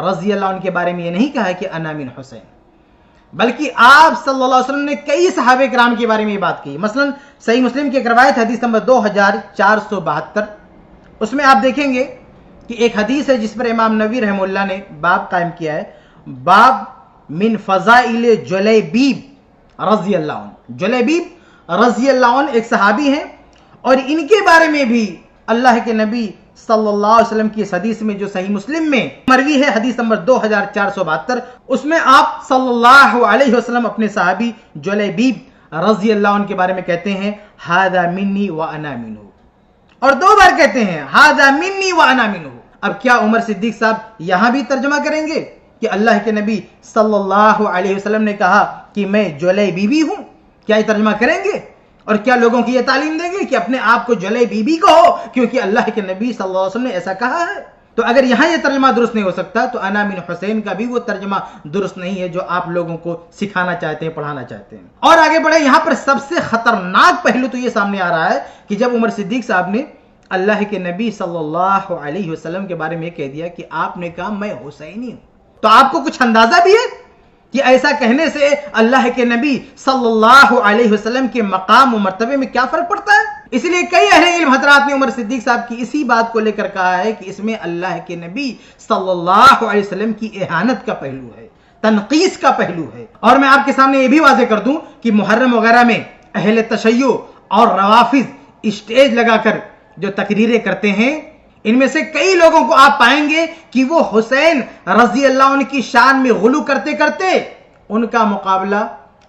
رضی اللہ عنہ کے بارے میں یہ نہیں کہا کہ انا من حسین، بلکہ آپ صلی اللہ علیہ وسلم نے کئی صحابہ کرام کے بارے میں یہ بات کہی. مثلا صحیح مسلم کی ایک روایت حدیث نمبر 2472، اس میں آپ دیکھیں گے کہ ایک حدیث ہے جس پر امام نووی رحمہ اللہ نے باب قائم کیا ہے، باب من فضائل جلیبیب رضی اللہ عنہ. جلیبیب رضی اللہ عنہ ایک صحابی ہیں، اور ان کے بارے میں بھی اللہ کے نبی صلی اللہ علیہ وسلم کی اس حدیث میں جو صحیح مسلم میں مروی ہے حدیث نمبر 2472، اس میں آپ صلی اللہ علیہ وسلم اپنے صحابی جلیبیب رضی اللہ عنہ کے بارے میں کہتے ہیں ھذا منی وانا منہ، اور 2 بار کہتے ہیں ھذا منی وانا منہ. اب کیا عمر صدیق صاحب یہاں بھی ترجمہ کریں گے کہ اللہ کے نبی صلی اللہ علیہ وسلم نے کہا کہ میں جلیبیبی ہوں؟ کیا یہ ترجمہ کریں گے؟ اور کیا لوگوں کی یہ تعلیم دیں گے کہ اپنے آپ کو جلیبیبی کہو کیونکہ اللہ کے نبی صلی اللہ علیہ وسلم نے ایسا کہا ہے؟ تو اگر یہاں یہ ترجمہ درست نہیں ہو سکتا تو انا من حسین کا بھی وہ ترجمہ درست نہیں ہے جو آپ لوگوں کو سکھانا چاہتے ہیں، پڑھانا چاہتے ہیں. اور آگے بڑھے، یہاں پر سب سے خطرناک پہلو تو یہ سامنے آ رہا ہے کہ جب عمر صدیق صاحب نے اللہ کے نبی صلی اللہ علیہ وسلم کے بارے میں کہہ دیا کہ آپ نے کہا میں حسینی ہوں، تو آپ کو کچھ اندازہ بھی ہے کہ ایسا کہنے سے اللہ کے نبی صلی اللہ علیہ وسلم کے مقام و مرتبے میں کیا فرق پڑتا ہے؟ اس لیے کئی اہل علم حضرات نے عمر صدیق صاحب کی اسی بات کو لے کر کہا ہے کہ اس میں اللہ کے نبی صلی اللہ علیہ وسلم کی اہانت کا پہلو ہے، تنقیص کا پہلو ہے. اور میں آپ کے سامنے یہ بھی واضح کر دوں کہ محرم وغیرہ میں اہل تشیع اور روافض اسٹیج لگا کر جو تقریریں کرتے ہیں، ان میں سے کئی لوگوں کو آپ پائیں گے کہ وہ حسین رضی اللہ عنہ کی شان میں غلو کرتے کرتے ان کا مقابلہ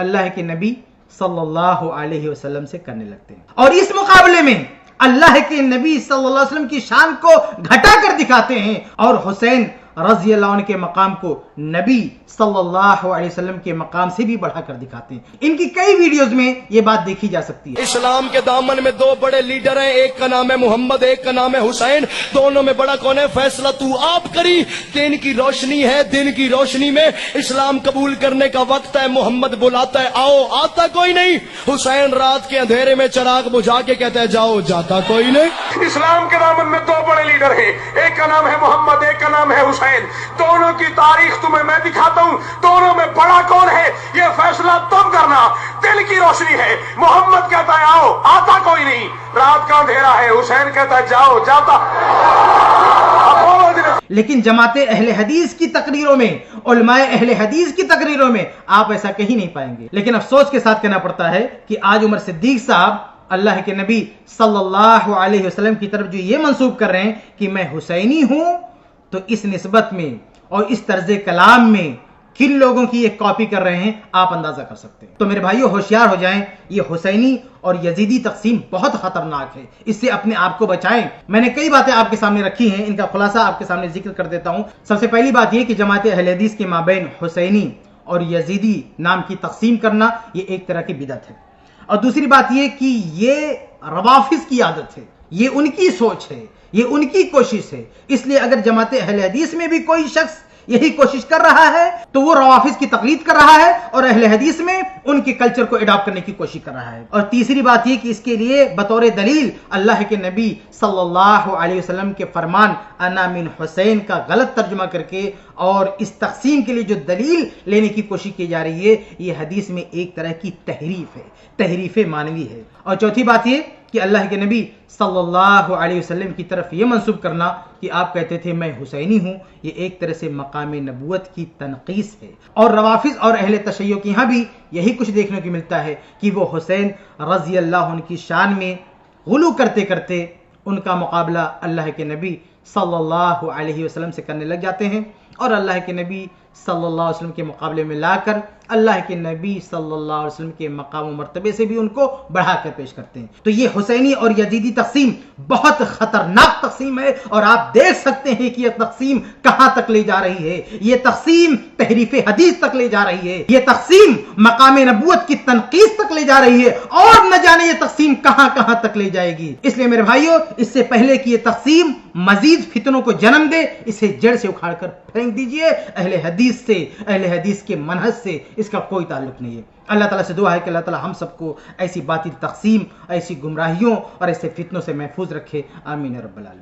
اللہ کے نبی صلی اللہ علیہ وسلم سے کرنے لگتے ہیں، اور اس مقابلے میں اللہ کے نبی صلی اللہ علیہ وسلم کی شان کو گھٹا کر دکھاتے ہیں اور حسین رضی اللہ عنہ کے مقام کو نبی صلی اللہ علیہ وسلم کے مقام سے بھی بڑھا کر دکھاتے ہیں. ان کی کئی ویڈیوز میں یہ بات دیکھی جا سکتی ہے. اسلام کے دامن میں 2 بڑے لیڈر ہیں، ایک کا نام ہے محمد، ایک کا نام ہے حسین. دونوں میں بڑا کون ہے؟ فیصلہ تو آپ کری. دن کی روشنی ہے، دن کی روشنی میں اسلام قبول کرنے کا وقت ہے. محمد بلاتا ہے آؤ، آتا کوئی نہیں. حسین رات کے اندھیرے میں چراغ بجھا کے کہتا ہے جاؤ، جاتا کوئی نہیں. اسلام کے دامن میں 2 بڑے لیڈر ہیں، ایک کا نام ہے محمد، ایک کا نام ہے حسین. دونوں کی تاریخ تمہیں میں دکھاتا ہوں، دونوں میں بڑا کون ہے یہ فیصلہ تم کرنا. دل کی روشنی ہے، محمد کہتا ہے آؤ، آتا کوئی نہیں. رات کا اندھیرا ہے، حسین کہتا ہے جاؤ، جاتا. لیکن جماعت اہل حدیث کی تقریروں میں، علماء اہل حدیث کی تقریروں میں آپ ایسا کہیں نہیں پائیں گے. لیکن افسوس کے ساتھ کہنا پڑتا ہے کہ آج عمر صدیق صاحب اللہ کے نبی صلی اللہ علیہ وسلم کی طرف جو یہ منسوب کر رہے ہیں کہ میں حسینی ہوں، تو اس نسبت میں اور اس طرز کلام میں کن لوگوں کی ایک کاپی کر رہے ہیں آپ اندازہ کر سکتے ہیں. تو میرے بھائیو ہوشیار ہو جائیں، یہ حسینی اور یزیدی تقسیم بہت خطرناک ہے، اس سے اپنے آپ کو بچائیں. میں نے کئی باتیں آپ کے سامنے رکھی ہیں، ان کا خلاصہ آپ کے سامنے ذکر کر دیتا ہوں. سب سے پہلی بات یہ کہ جماعت اہل حدیث کے مابین حسینی اور یزیدی نام کی تقسیم کرنا یہ ایک طرح کی بدعت ہے. اور دوسری بات یہ کہ یہ روافض کی عادت ہے، یہ ان کی سوچ ہے، یہ ان کی کوشش ہے. اس لیے اگر جماعت اہل حدیث میں بھی کوئی شخص یہی کوشش کر رہا ہے تو وہ روافض کی تقلید کر رہا ہے اور اہل حدیث میں ان کے کلچر کو اڈاپٹ کرنے کی کوشش کر رہا ہے. اور تیسری بات یہ کہ اس کے لیے بطور دلیل اللہ کے نبی صلی اللہ علیہ وسلم کے فرمان انا من حسین کا غلط ترجمہ کر کے اور اس تقسیم کے لیے جو دلیل لینے کی کوشش کی جا رہی ہے، یہ حدیث میں ایک طرح کی تحریف ہے، تحریف معنوی ہے. اور چوتھی بات یہ کہ اللہ کے نبی صلی اللہ علیہ وسلم کی طرف یہ منسوب کرنا کہ آپ کہتے تھے میں حسینی ہوں، یہ ایک طرح سے مقام نبوت کی تنقیص ہے. اور روافض اور اہل تشیع کے یہاں بھی یہی کچھ دیکھنے کو ملتا ہے کہ وہ حسین رضی اللہ عنہ کی شان میں غلو کرتے کرتے ان کا مقابلہ اللہ کے نبی صلی اللہ علیہ وسلم سے کرنے لگ جاتے ہیں، اور اللہ کے نبی صلی اللہ علیہ وسلم کے مقابلے میں لا کر اللہ کے نبی صلی اللہ علیہ وسلم کے مقام و مرتبے سے بھی ان کو بڑھا کر پیش کرتے ہیں. تو یہ حسینی اور یزیدی تقسیم بہت خطرناک تقسیم ہے، اور آپ دیکھ سکتے ہیں کہ یہ تقسیم کہاں تک لے جا رہی ہے. یہ تقسیم تحریف حدیث تک لے جا رہی ہے، یہ تقسیم مقام نبوت کی تنقیص تک لے جا رہی ہے، اور نہ جانے یہ تقسیم کہاں کہاں تک لے جائے گی. اس لیے میرے بھائیوں، اس سے پہلے کہ یہ تقسیم مزید فتنوں کو جنم دے، اسے جڑ سے اکھاڑ کر پھینک دیجئے. اہل حدیث سے، اہل حدیث کے منہج سے اس کا کوئی تعلق نہیں ہے. اللہ تعالیٰ سے دعا ہے کہ اللہ تعالیٰ ہم سب کو ایسی باطل تقسیم، ایسی گمراہیوں اور ایسے فتنوں سے محفوظ رکھے. آمین رب العالمین.